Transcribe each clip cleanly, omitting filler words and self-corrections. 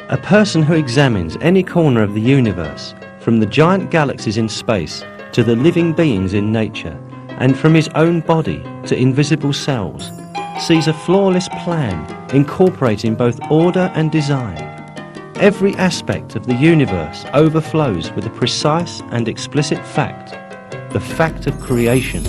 A person who examines any corner of the universe, from the giant galaxies in space to the living beings in nature, and from his own body to invisible cells, sees a flawless plan incorporating both order and design. Every aspect of the universe overflows with a precise and explicit fact, the fact of creation.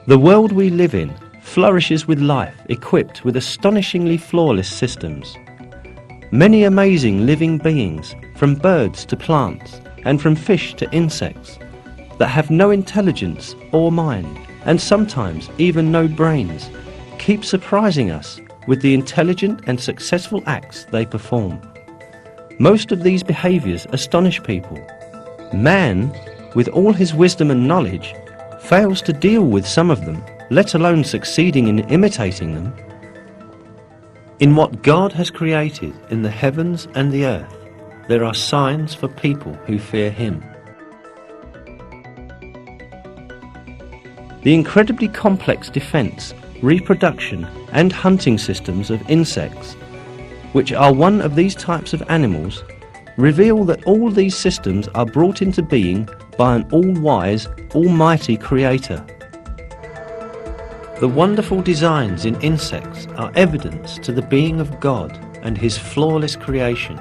The world we live in flourishes with life equipped with astonishingly flawless systems. Many amazing living beings, from birds to plants, and from fish to insects, that have no intelligence or mind, and sometimes even no brains, keep surprising us with the intelligent and successful acts they perform. Most of these behaviours astonish people. Man, with all his wisdom and knowledge, fails to deal with some of them, let alone succeeding in imitating them. In what God has created in the heavens and the earth, there are signs for people who fear Him. The incredibly complex defence, reproduction and hunting systems of insects, which are one of these types of animals, reveal that all these systems are brought into being by an all-wise, almighty Creator. The wonderful designs in insects are evidence to the being of God and His flawless creation.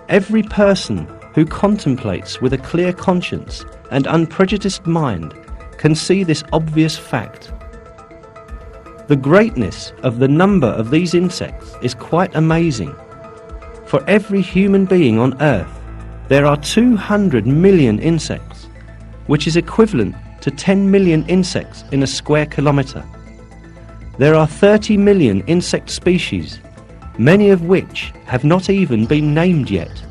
Every person who contemplates with a clear conscience and unprejudiced mind can see this obvious fact. The greatness of the number of these insects is quite amazing. For every human being on Earth, there are 200 million insects, which is equivalent to 10 million insects in a square kilometre. There are 30 million insect species, many of which have not even been named yet.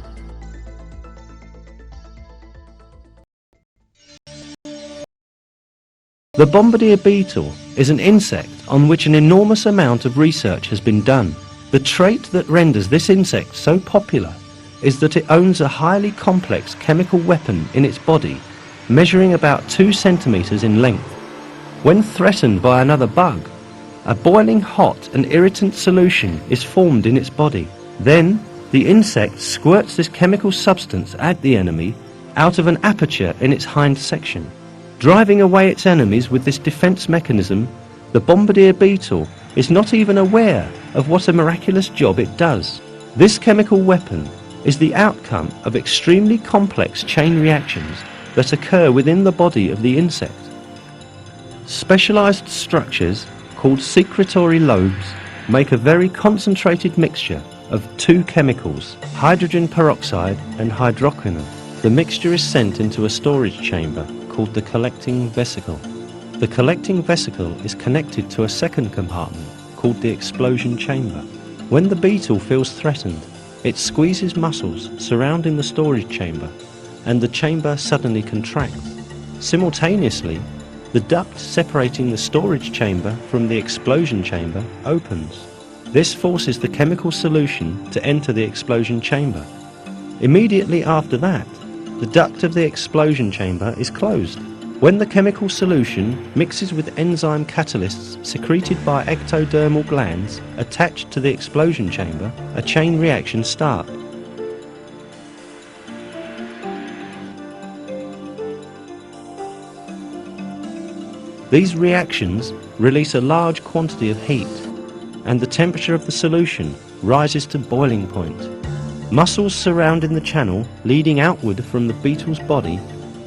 The bombardier beetle is an insect on which an enormous amount of research has been done. The trait that renders this insect so popular is that it owns a highly complex chemical weapon in its body, measuring about 2 centimetres in length. When threatened by another bug, a boiling hot and irritant solution is formed in its body. Then, the insect squirts this chemical substance at the enemy out of an aperture in its hind section. Driving away its enemies with this defence mechanism, the bombardier beetle is not even aware of what a miraculous job it does. This chemical weapon is the outcome of extremely complex chain reactions that occur within the body of the insect. Specialized structures, called secretory lobes, make a very concentrated mixture of 2 chemicals, hydrogen peroxide and hydroquinone. The mixture is sent into a storage chamber called the collecting vesicle. The collecting vesicle is connected to a second compartment called the explosion chamber. When the beetle feels threatened, it squeezes muscles surrounding the storage chamber, and the chamber suddenly contracts. Simultaneously, the duct separating the storage chamber from the explosion chamber opens. This forces the chemical solution to enter the explosion chamber. Immediately after that, the duct of the explosion chamber is closed. When the chemical solution mixes with enzyme catalysts secreted by ectodermal glands attached to the explosion chamber, a chain reaction starts. These reactions release a large quantity of heat, and the temperature of the solution rises to boiling point. Muscles surrounding the channel leading outward from the beetle's body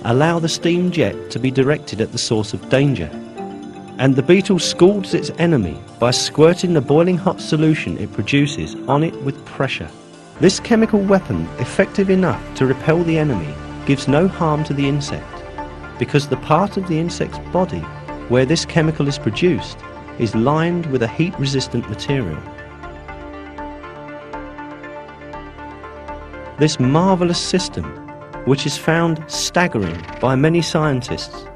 allow the steam jet to be directed at the source of danger, and the beetle scalds its enemy by squirting the boiling hot solution it produces on it with pressure. This chemical weapon, effective enough to repel the enemy, gives no harm to the insect, because the part of the insect's body where this chemical is produced is lined with a heat-resistant material. This marvelous system, which is found staggering by many scientists,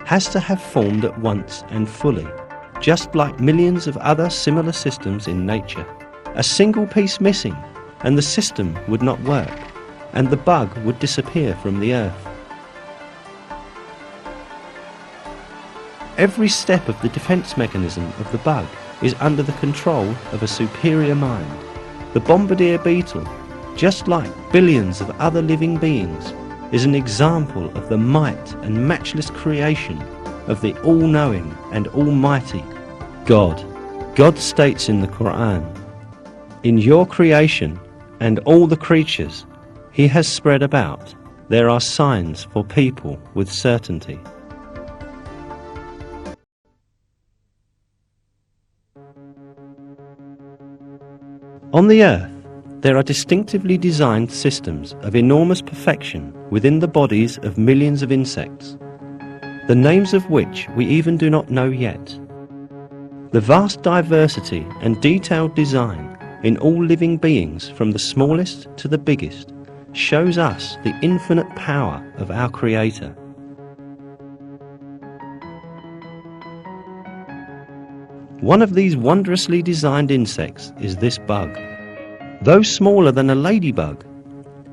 has to have formed at once and fully, just like millions of other similar systems in nature. A single piece missing and the system would not work, and the bug would disappear from the earth. Every step of the defense mechanism of the bug is under the control of a superior mind. The bombardier beetle, just like billions of other living beings, is an example of the might and matchless creation of the all-knowing and almighty God. God states in the Quran, "In your creation and all the creatures He has spread about, there are signs for people with certainty." On the earth, there are distinctively designed systems of enormous perfection within the bodies of millions of insects, the names of which we even do not know yet. The vast diversity and detailed design in all living beings, from the smallest to the biggest, shows us the infinite power of our Creator. One of these wondrously designed insects is this bug. Though smaller than a ladybug,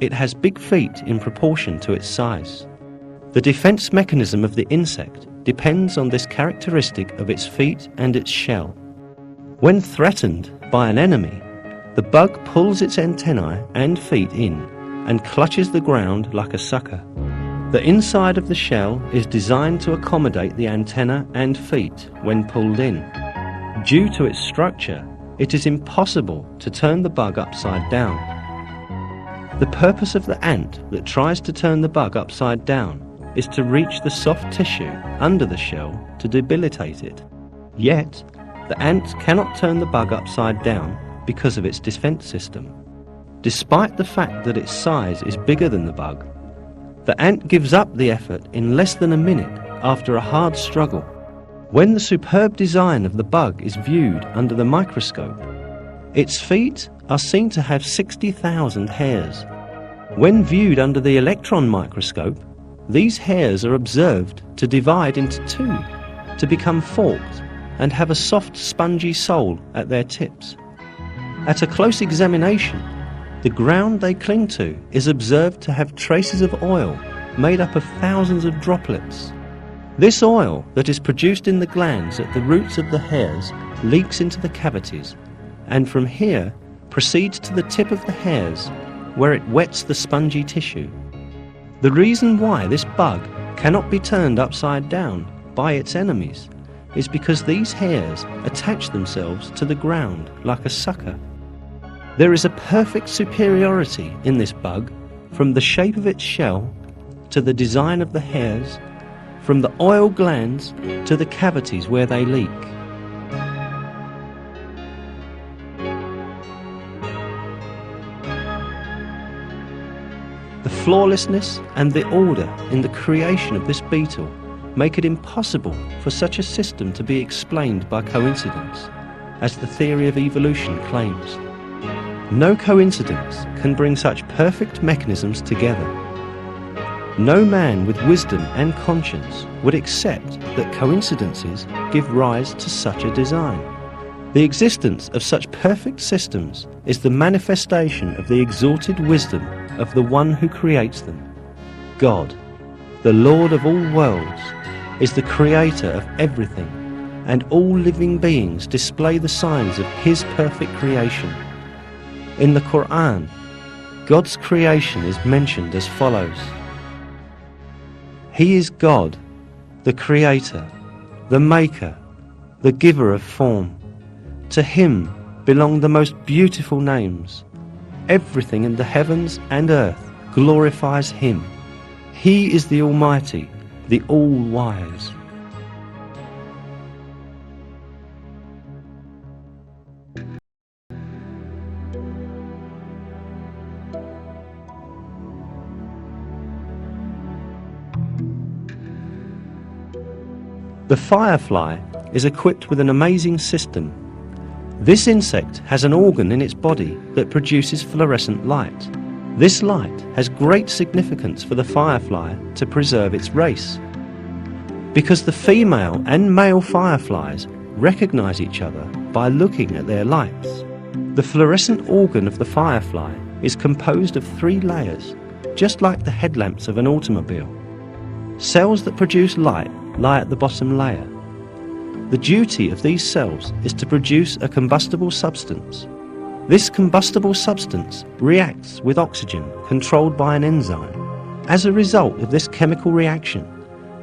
it has big feet in proportion to its size. The defense mechanism of the insect depends on this characteristic of its feet and its shell. When threatened by an enemy, the bug pulls its antennae and feet in and clutches the ground like a sucker. The inside of the shell is designed to accommodate the antenna and feet when pulled in. Due to its structure, it is impossible to turn the bug upside down. The purpose of the ant that tries to turn the bug upside down is to reach the soft tissue under the shell to debilitate it. Yet, the ant cannot turn the bug upside down because of its defense system. Despite the fact that its size is bigger than the bug, the ant gives up the effort in less than a minute after a hard struggle. When the superb design of the bug is viewed under the microscope, its feet are seen to have 60,000 hairs. When viewed under the electron microscope, these hairs are observed to divide into two, to become forked and have a soft, spongy sole at their tips. At a close examination, the ground they cling to is observed to have traces of oil made up of thousands of droplets. This oil that is produced in the glands at the roots of the hairs leaks into the cavities, and from here proceeds to the tip of the hairs, where it wets the spongy tissue. The reason why this bug cannot be turned upside down by its enemies is because these hairs attach themselves to the ground like a sucker. There is a perfect superiority in this bug, from the shape of its shell to the design of the hairs, from the oil glands to the cavities where they leak. The flawlessness and the order in the creation of this beetle make it impossible for such a system to be explained by coincidence, as the theory of evolution claims. No coincidence can bring such perfect mechanisms together. No man with wisdom and conscience would accept that coincidences give rise to such a design. The existence of such perfect systems is the manifestation of the exalted wisdom of the one who creates them. God, the Lord of all worlds, is the creator of everything, and all living beings display the signs of His perfect creation. In the Quran, God's creation is mentioned as follows: He is God, the Creator, the Maker, the Giver of form. To Him belong the most beautiful names. Everything in the heavens and earth glorifies Him. He is the Almighty, the All-Wise. The firefly is equipped with an amazing system. This insect has an organ in its body that produces fluorescent light. This light has great significance for the firefly to preserve its race, because the female and male fireflies recognize each other by looking at their lights. The fluorescent organ of the firefly is composed of 3 layers, just like the headlamps of an automobile. Cells that produce light lie at the bottom layer. The duty of these cells is to produce a combustible substance. This combustible substance reacts with oxygen controlled by an enzyme. As a result of this chemical reaction,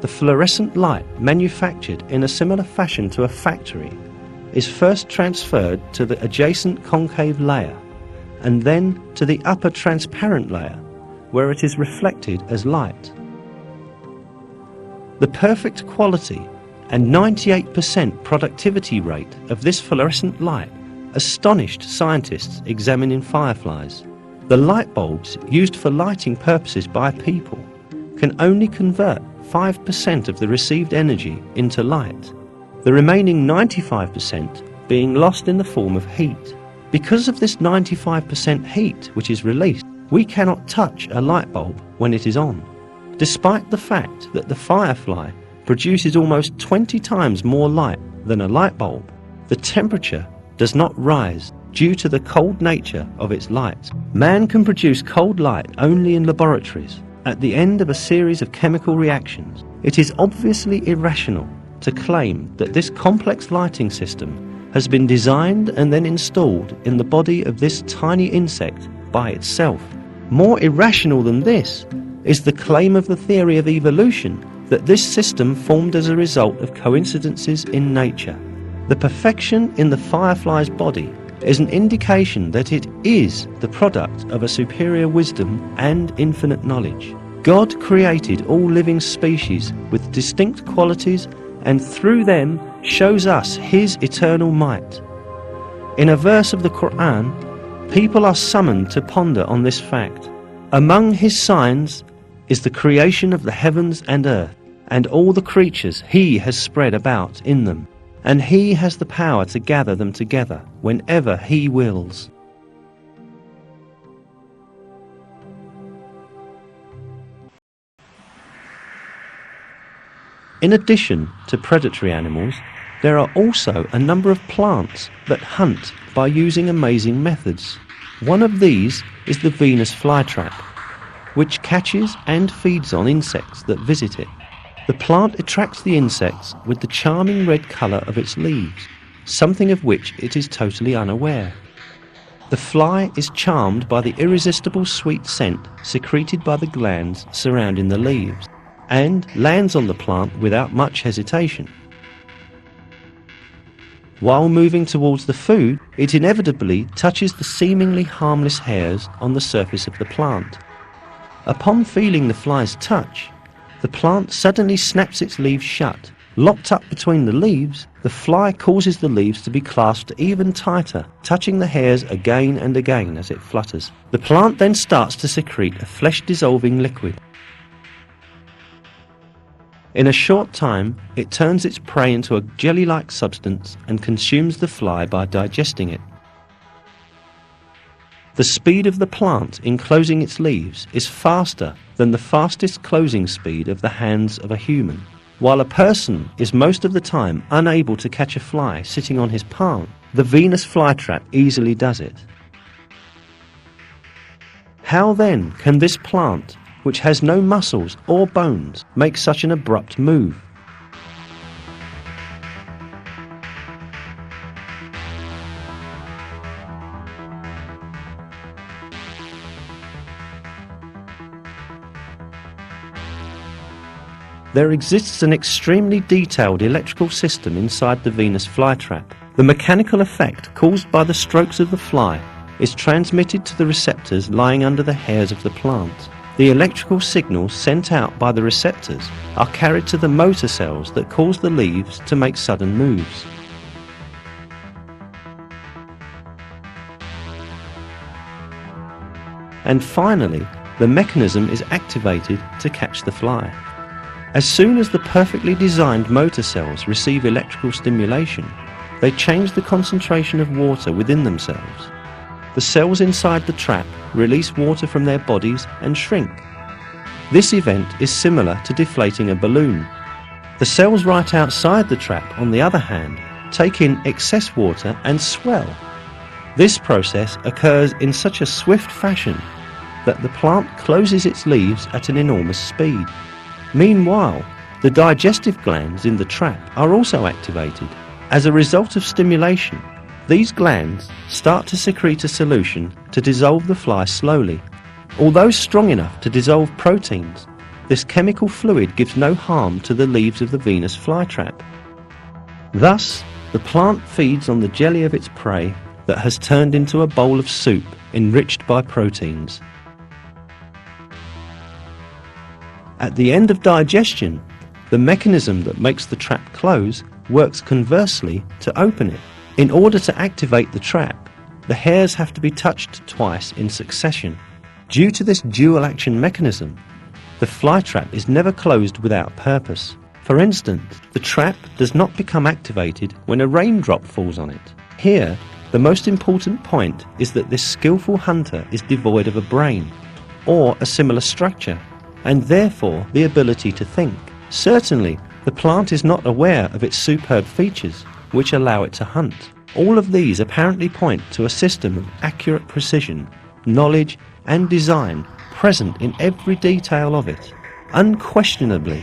the fluorescent light manufactured in a similar fashion to a factory is first transferred to the adjacent concave layer and then to the upper transparent layer, where it is reflected as light. The perfect quality and 98% productivity rate of this fluorescent light astonished scientists examining fireflies. The light bulbs used for lighting purposes by people can only convert 5% of the received energy into light, the remaining 95% being lost in the form of heat. Because of this 95% heat which is released, we cannot touch a light bulb when it is on, despite the fact that the firefly produces almost 20 times more light than a light bulb. The temperature does not rise due to the cold nature of its light. Man can produce cold light only in laboratories at the end of a series of chemical reactions. It is obviously irrational to claim that this complex lighting system has been designed and then installed in the body of this tiny insect by itself. More irrational than this is the claim of the theory of evolution that this system formed as a result of coincidences in nature. The perfection in the firefly's body is an indication that it is the product of a superior wisdom and infinite knowledge. God created all living species with distinct qualities and through them shows us His eternal might. In a verse of the Quran, people are summoned to ponder on this fact. Among His signs is the creation of the heavens and earth, and all the creatures He has spread about in them, and He has the power to gather them together whenever He wills. In addition to predatory animals, there are also a number of plants that hunt by using amazing methods. One of these is the Venus flytrap, which catches and feeds on insects that visit it. The plant attracts the insects with the charming red colour of its leaves, something of which it is totally unaware. The fly is charmed by the irresistible sweet scent secreted by the glands surrounding the leaves, and lands on the plant without much hesitation. While moving towards the food, it inevitably touches the seemingly harmless hairs on the surface of the plant. Upon feeling the fly's touch, the plant suddenly snaps its leaves shut. Locked up between the leaves, the fly causes the leaves to be clasped even tighter, touching the hairs again and again as it flutters. The plant then starts to secrete a flesh-dissolving liquid. In a short time, it turns its prey into a jelly-like substance and consumes the fly by digesting it. The speed of the plant in closing its leaves is faster than the fastest closing speed of the hands of a human. While a person is most of the time unable to catch a fly sitting on his palm, the Venus flytrap easily does it. How then can this plant, which has no muscles or bones, make such an abrupt move? There exists an extremely detailed electrical system inside the Venus flytrap. The mechanical effect caused by the strokes of the fly is transmitted to the receptors lying under the hairs of the plant. The electrical signals sent out by the receptors are carried to the motor cells that cause the leaves to make sudden moves. And finally, the mechanism is activated to catch the fly. As soon as the perfectly designed motor cells receive electrical stimulation, they change the concentration of water within themselves. The cells inside the trap release water from their bodies and shrink. This event is similar to deflating a balloon. The cells right outside the trap, on the other hand, take in excess water and swell. This process occurs in such a swift fashion that the plant closes its leaves at an enormous speed. Meanwhile, the digestive glands in the trap are also activated. As a result of stimulation, these glands start to secrete a solution to dissolve the fly slowly. Although strong enough to dissolve proteins, this chemical fluid gives no harm to the leaves of the Venus flytrap. Thus, the plant feeds on the jelly of its prey that has turned into a bowl of soup enriched by proteins. At the end of digestion, the mechanism that makes the trap close works conversely to open it. In order to activate the trap, the hairs have to be touched twice in succession. Due to this dual action mechanism, the flytrap is never closed without purpose. For instance, the trap does not become activated when a raindrop falls on it. Here, the most important point is that this skillful hunter is devoid of a brain, or a similar structure, and therefore the ability to think. Certainly, the plant is not aware of its superb features, which allow it to hunt. All of these apparently point to a system of accurate precision, knowledge, and design present in every detail of it. Unquestionably,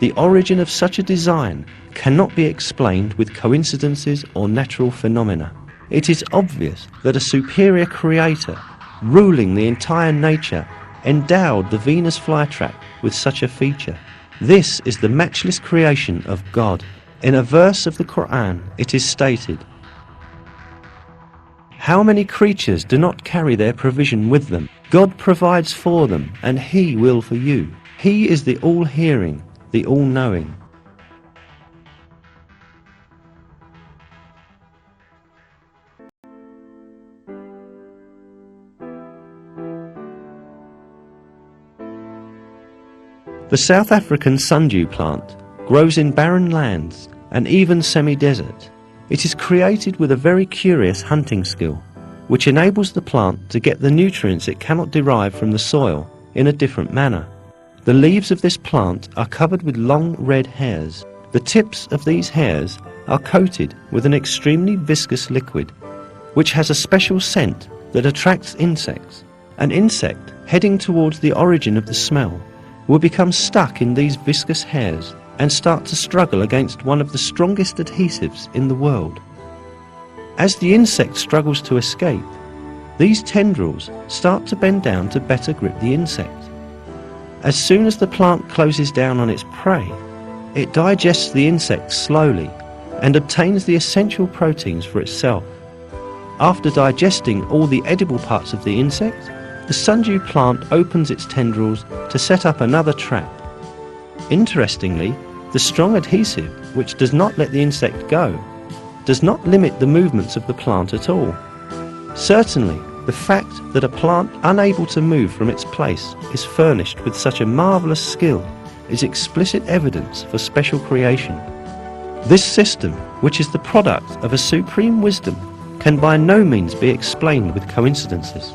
the origin of such a design cannot be explained with coincidences or natural phenomena. It is obvious that a superior creator, ruling the entire nature, endowed the Venus flytrap with such a feature. This is the matchless creation of God. In a verse of the Quran, it is stated, "How many creatures do not carry their provision with them? God provides for them, and He will for you. He is the all-hearing, the all-knowing." The South African sundew plant grows in barren lands and even semi-desert. It is created with a very curious hunting skill, which enables the plant to get the nutrients it cannot derive from the soil in a different manner. The leaves of this plant are covered with long red hairs. The tips of these hairs are coated with an extremely viscous liquid, which has a special scent that attracts insects. An insect heading towards the origin of the smell will become stuck in these viscous hairs and start to struggle against one of the strongest adhesives in the world. As the insect struggles to escape, these tendrils start to bend down to better grip the insect. As soon as the plant closes down on its prey, it digests the insect slowly and obtains the essential proteins for itself. After digesting all the edible parts of the insect, the sundew plant opens its tendrils to set up another trap. Interestingly, the strong adhesive, which does not let the insect go, does not limit the movements of the plant at all. Certainly, the fact that a plant unable to move from its place is furnished with such a marvellous skill is explicit evidence for special creation. This system, which is the product of a supreme wisdom, can by no means be explained with coincidences.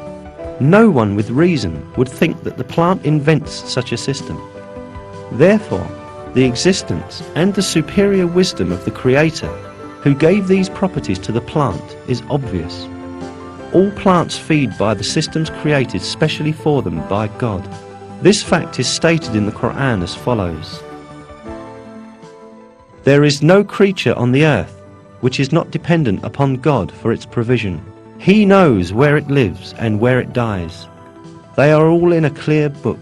No one with reason would think that the plant invents such a system. Therefore, the existence and the superior wisdom of the Creator, who gave these properties to the plant, is obvious. All plants feed by the systems created specially for them by God. This fact is stated in the Quran as follows: "There is no creature on the earth which is not dependent upon God for its provision. He knows where it lives and where it dies. They are all in a clear book."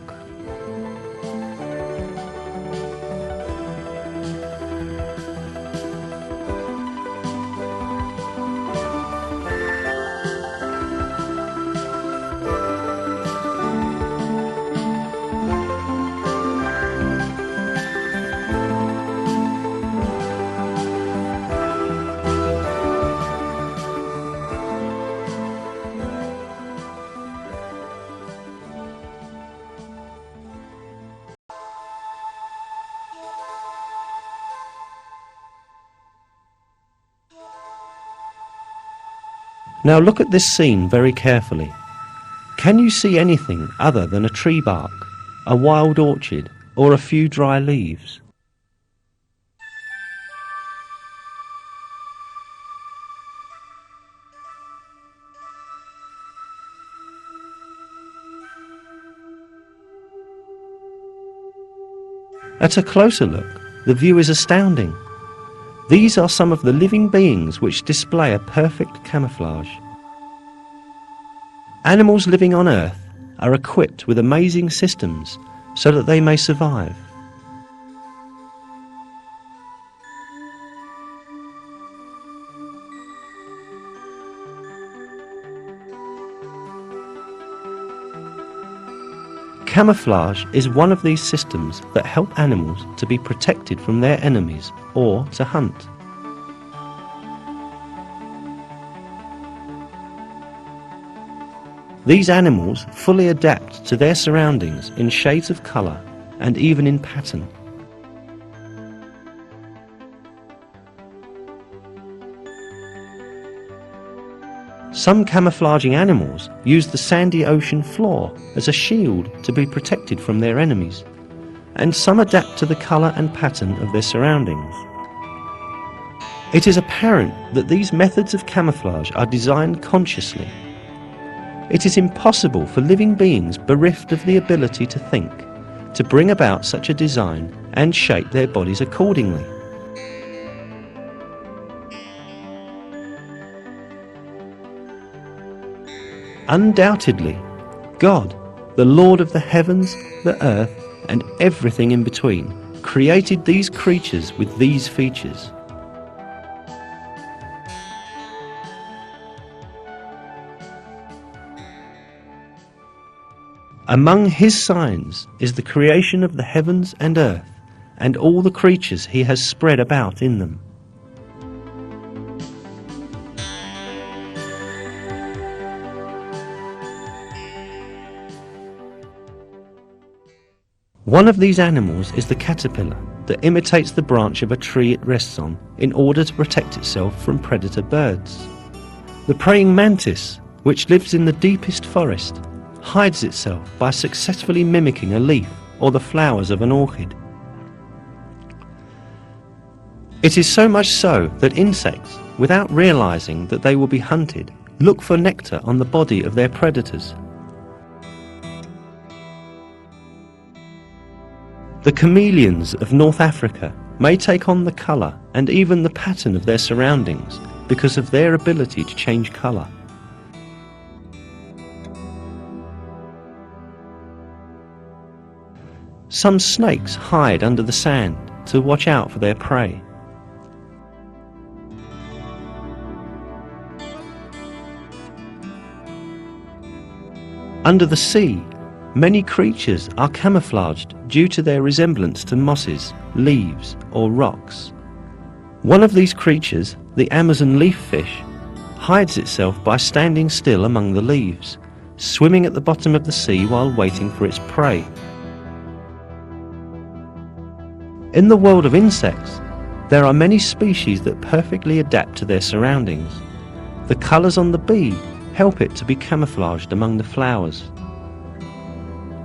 Now look at this scene very carefully. Can you see anything other than a tree bark, a wild orchid, or a few dry leaves? At a closer look, the view is astounding. These are some of the living beings which display a perfect camouflage. Animals living on Earth are equipped with amazing systems so that they may survive. Camouflage is one of these systems that help animals to be protected from their enemies or to hunt. These animals fully adapt to their surroundings in shades of colour and even in pattern. Some camouflaging animals use the sandy ocean floor as a shield to be protected from their enemies, and some adapt to the colour and pattern of their surroundings. It is apparent that these methods of camouflage are designed consciously. It is impossible for living beings bereft of the ability to think, to bring about such a design and shape their bodies accordingly. Undoubtedly, God, the Lord of the heavens, the earth, and everything in between, created these creatures with these features. Among his signs is the creation of the heavens and earth, and all the creatures he has spread about in them. One of these animals is the caterpillar that imitates the branch of a tree it rests on in order to protect itself from predator birds. The praying mantis, which lives in the deepest forest, hides itself by successfully mimicking a leaf or the flowers of an orchid. It is so much so that insects, without realizing that they will be hunted, look for nectar on the body of their predators. The chameleons of North Africa may take on the colour and even the pattern of their surroundings because of their ability to change colour. Some snakes hide under the sand to watch out for their prey. Under the sea, many creatures are camouflaged due to their resemblance to mosses, leaves, or rocks. One of these creatures, the Amazon leaf fish, hides itself by standing still among the leaves, swimming at the bottom of the sea while waiting for its prey. In the world of insects, there are many species that perfectly adapt to their surroundings. The colours on the bee help it to be camouflaged among the flowers.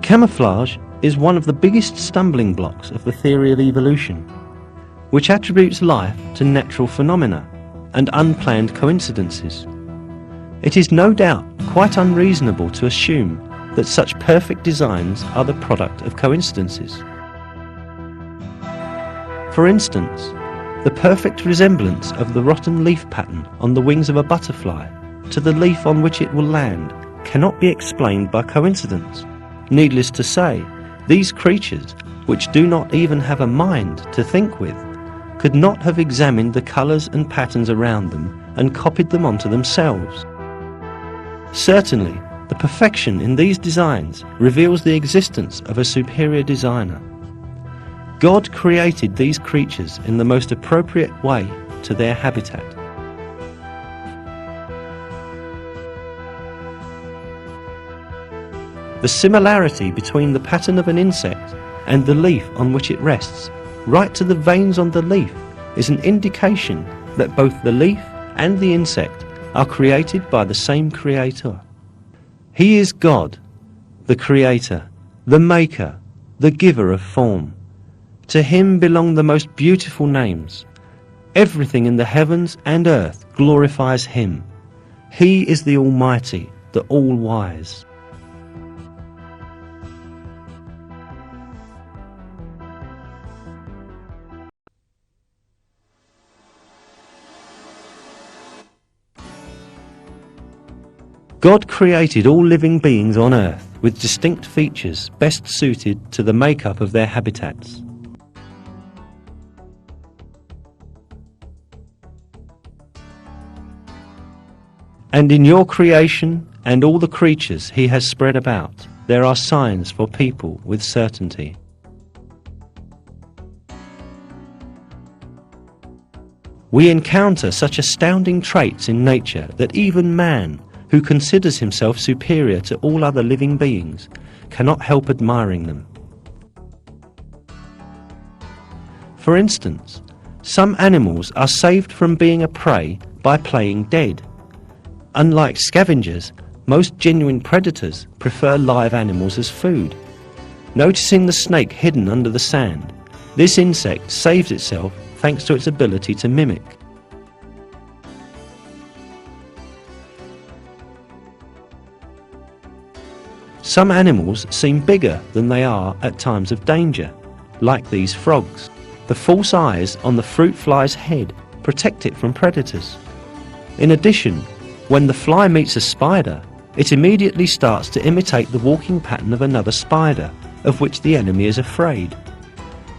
Camouflage is one of the biggest stumbling blocks of the theory of evolution, which attributes life to natural phenomena and unplanned coincidences. It is no doubt quite unreasonable to assume that such perfect designs are the product of coincidences. For instance, the perfect resemblance of the rotten leaf pattern on the wings of a butterfly to the leaf on which it will land cannot be explained by coincidence. Needless to say, these creatures, which do not even have a mind to think with, could not have examined the colours and patterns around them and copied them onto themselves. Certainly, the perfection in these designs reveals the existence of a superior designer. God created these creatures in the most appropriate way to their habitat. The similarity between the pattern of an insect and the leaf on which it rests, right to the veins on the leaf, is an indication that both the leaf and the insect are created by the same Creator. He is God, the Creator, the Maker, the Giver of form. To Him belong the most beautiful names. Everything in the heavens and earth glorifies Him. He is the Almighty, the All-Wise. God created all living beings on earth with distinct features best suited to the makeup of their habitats. And in your creation and all the creatures He has spread about, there are signs for people with certainty. We encounter such astounding traits in nature that even man, who considers himself superior to all other living beings, cannot help admiring them. For instance, some animals are saved from being a prey by playing dead. Unlike scavengers, most genuine predators prefer live animals as food. Noticing the snake hidden under the sand, this insect saves itself thanks to its ability to mimic. Some animals seem bigger than they are at times of danger, like these frogs. The false eyes on the fruit fly's head protect it from predators. In addition, when the fly meets a spider, it immediately starts to imitate the walking pattern of another spider, of which the enemy is afraid.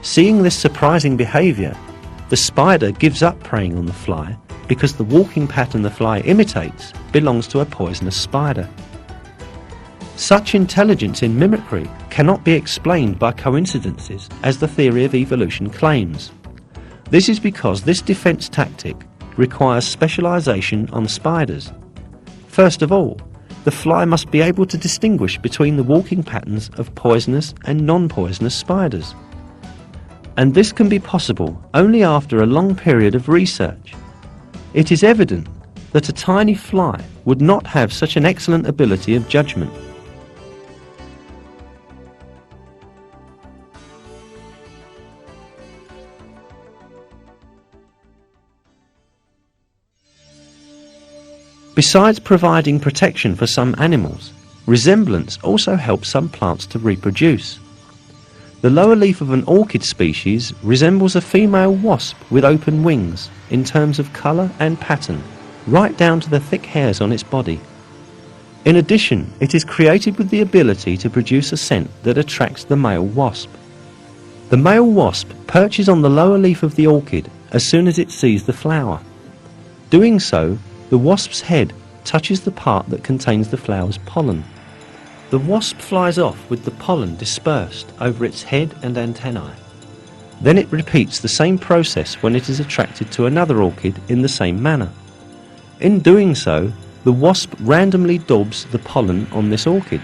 Seeing this surprising behavior, the spider gives up preying on the fly because the walking pattern the fly imitates belongs to a poisonous spider. Such intelligence in mimicry cannot be explained by coincidences, as the theory of evolution claims. This is because this defense tactic requires specialization on spiders. First of all, the fly must be able to distinguish between the walking patterns of poisonous and non-poisonous spiders. And this can be possible only after a long period of research. It is evident that a tiny fly would not have such an excellent ability of judgment. Besides providing protection for some animals, resemblance also helps some plants to reproduce. The lower leaf of an orchid species resembles a female wasp with open wings in terms of colour and pattern, right down to the thick hairs on its body. In addition, it is created with the ability to produce a scent that attracts the male wasp. The male wasp perches on the lower leaf of the orchid as soon as it sees the flower. Doing so, the wasp's head touches the part that contains the flower's pollen. The wasp flies off with the pollen dispersed over its head and antennae. Then it repeats the same process when it is attracted to another orchid in the same manner. In doing so, the wasp randomly daubs the pollen on this orchid.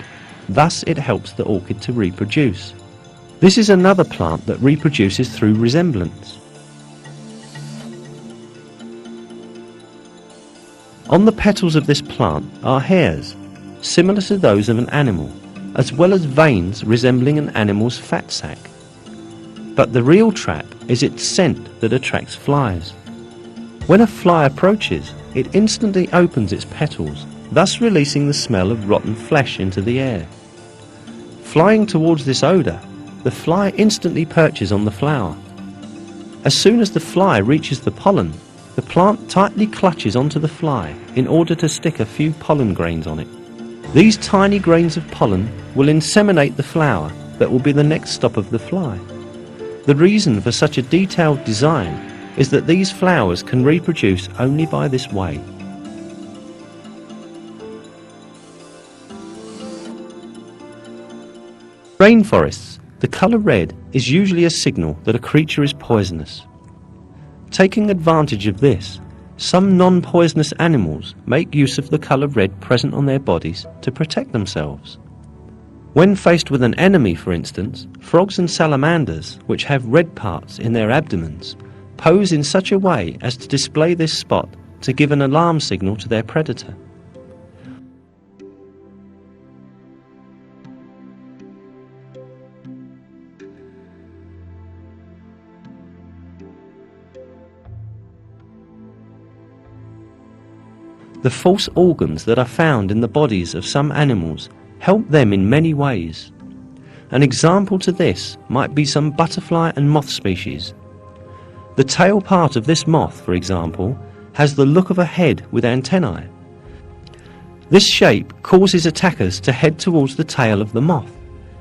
Thus it helps the orchid to reproduce. This is another plant that reproduces through resemblance. On the petals of this plant are hairs, similar to those of an animal, as well as veins resembling an animal's fat sac. But the real trap is its scent that attracts flies. When a fly approaches, it instantly opens its petals, thus releasing the smell of rotten flesh into the air. Flying towards this odour, the fly instantly perches on the flower. As soon as the fly reaches the pollen, the plant tightly clutches onto the fly in order to stick a few pollen grains on it. These tiny grains of pollen will inseminate the flower that will be the next stop of the fly. The reason for such a detailed design is that these flowers can reproduce only by this way. Rainforests, the colour red is usually a signal that a creature is poisonous. Taking advantage of this, some non-poisonous animals make use of the colour red present on their bodies to protect themselves. When faced with an enemy, for instance, frogs and salamanders, which have red parts in their abdomens, pose in such a way as to display this spot to give an alarm signal to their predator. The false organs that are found in the bodies of some animals help them in many ways. An example to this might be some butterfly and moth species. The tail part of this moth, for example, has the look of a head with antennae. This shape causes attackers to head towards the tail of the moth,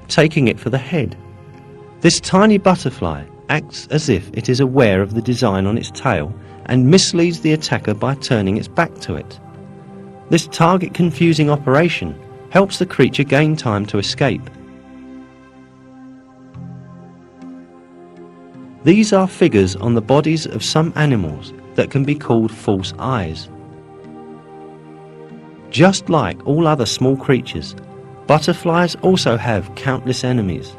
taking it for the head. This tiny butterfly acts as if it is aware of the design on its tail and misleads the attacker by turning its back to it. This target confusing operation helps the creature gain time to escape. These are figures on the bodies of some animals that can be called false eyes. Just like all other small creatures, butterflies also have countless enemies.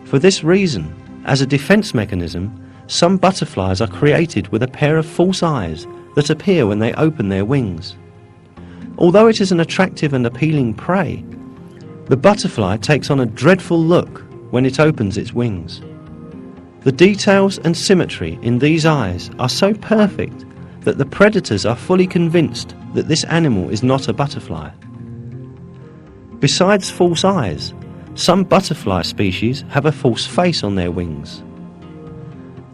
For this reason, as a defense mechanism, some butterflies are created with a pair of false eyes that appear when they open their wings. Although it is an attractive and appealing prey, the butterfly takes on a dreadful look when it opens its wings. The details and symmetry in these eyes are so perfect that the predators are fully convinced that this animal is not a butterfly. Besides false eyes, some butterfly species have a false face on their wings.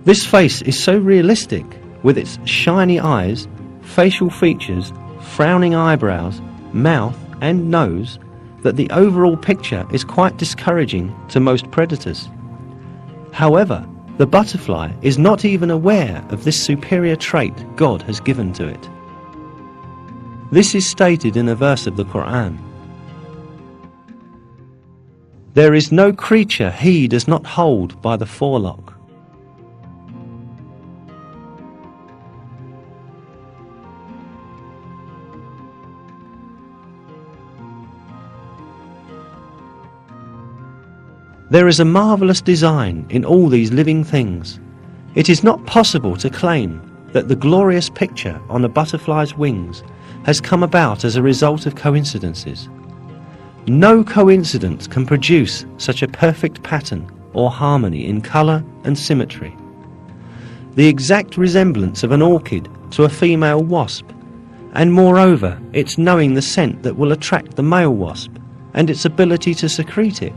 This face is so realistic, with its shiny eyes, facial features, frowning eyebrows, mouth and nose, that the overall picture is quite discouraging to most predators. However, the butterfly is not even aware of this superior trait God has given to it. This is stated in a verse of the Quran. There is no creature he does not hold by the forelock. There is a marvellous design in all these living things. It is not possible to claim that the glorious picture on a butterfly's wings has come about as a result of coincidences. No coincidence can produce such a perfect pattern or harmony in colour and symmetry. The exact resemblance of an orchid to a female wasp, and moreover its knowing the scent that will attract the male wasp and its ability to secrete it,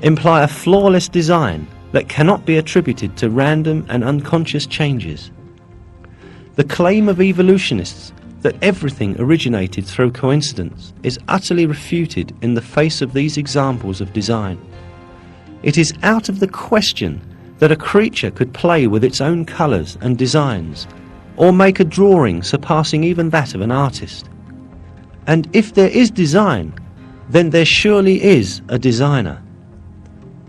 imply a flawless design that cannot be attributed to random and unconscious changes. The claim of evolutionists that everything originated through coincidence is utterly refuted in the face of these examples of design. It is out of the question that a creature could play with its own colours and designs, or make a drawing surpassing even that of an artist. And if there is design, then there surely is a designer.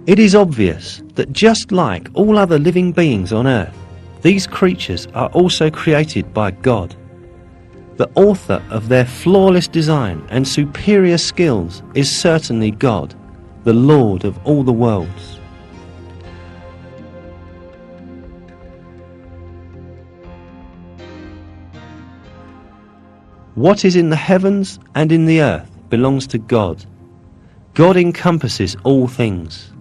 It is obvious that just like all other living beings on earth, these creatures are also created by God. The author of their flawless design and superior skills is certainly God, the Lord of all the worlds. What is in the heavens and in the earth belongs to God. God encompasses all things.